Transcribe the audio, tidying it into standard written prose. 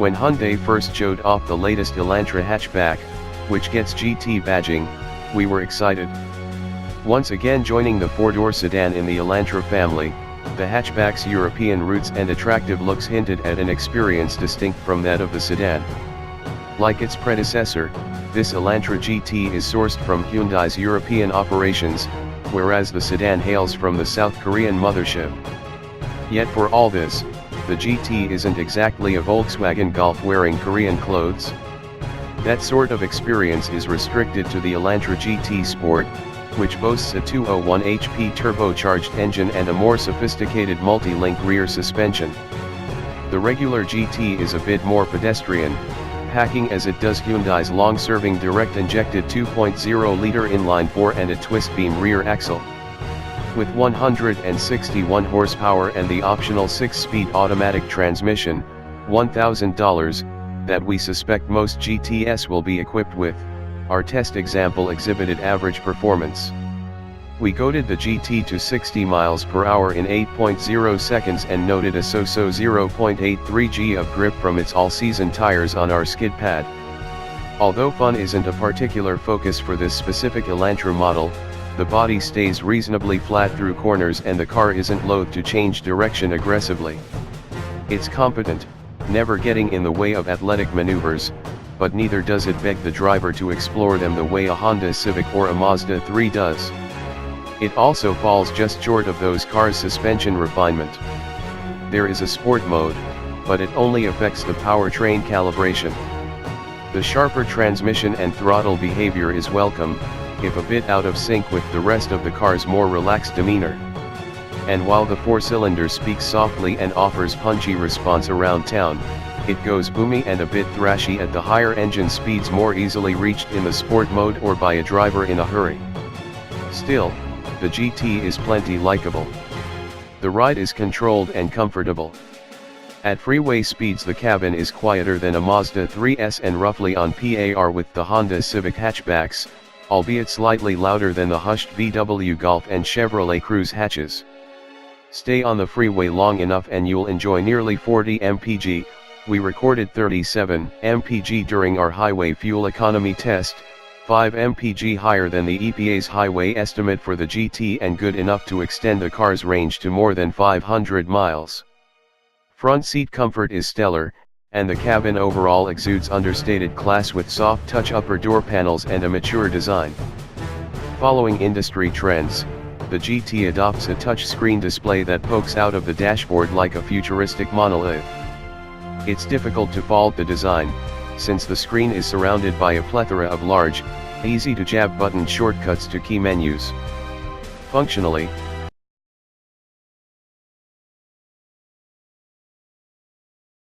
When Hyundai first showed off the latest Elantra hatchback, which gets GT badging, we were excited. Once again joining the four-door sedan in the Elantra family, the hatchback's European roots and attractive looks hinted at an experience distinct from that of the sedan. Like its predecessor, this Elantra GT is sourced from Hyundai's European operations, whereas the sedan hails from the South Korean mothership. Yet for all this, the GT isn't exactly a Volkswagen Golf wearing Korean clothes. That sort of experience is restricted to the Elantra GT Sport, which boasts a 201 HP turbocharged engine and a more sophisticated multi-link rear suspension. The regular GT is a bit more pedestrian, packing as it does Hyundai's long-serving direct-injected 2.0-liter inline-4 and a twist-beam rear axle. With 161 horsepower and the optional 6-speed automatic transmission, $1,000, that we suspect most GTS will be equipped with, our test example exhibited average performance. We goaded the GT to 60 miles per hour in 8.0 seconds and noted a so-so 0.83 g of grip from its all-season tires on our skid pad. Although fun isn't a particular focus for this specific Elantra model, the body stays reasonably flat through corners and the car isn't loath to change direction aggressively. It's competent, never getting in the way of athletic maneuvers, but neither does it beg the driver to explore them the way a Honda Civic or a Mazda 3 does. It also falls just short of those cars' suspension refinement. There is a sport mode, but it only affects the powertrain calibration. The sharper transmission and throttle behavior is welcome, if a bit out of sync with the rest of the car's more relaxed demeanor. And while the four-cylinder speaks softly and offers punchy response around town, it goes boomy and a bit thrashy at the higher engine speeds more easily reached in the sport mode or by a driver in a hurry. Still, the GT is plenty likable. The ride is controlled and comfortable. At freeway speeds the cabin is quieter than a Mazda 3S and roughly on par with the Honda Civic hatchbacks, albeit slightly louder than the hushed VW Golf and Chevrolet Cruze hatches. Stay on the freeway long enough and you'll enjoy nearly 40 mpg. We recorded 37 mpg during our highway fuel economy test, 5 mpg higher than the EPA's highway estimate for the GT and good enough to extend the car's range to more than 500 miles. Front seat comfort is stellar, and the cabin overall exudes understated class with soft touch upper door panels and a mature design. Following industry trends, the GT adopts a touchscreen display that pokes out of the dashboard like a futuristic monolith. It's difficult to fault the design, since the screen is surrounded by a plethora of large, easy-to-jab button shortcuts to key menus. Functionally,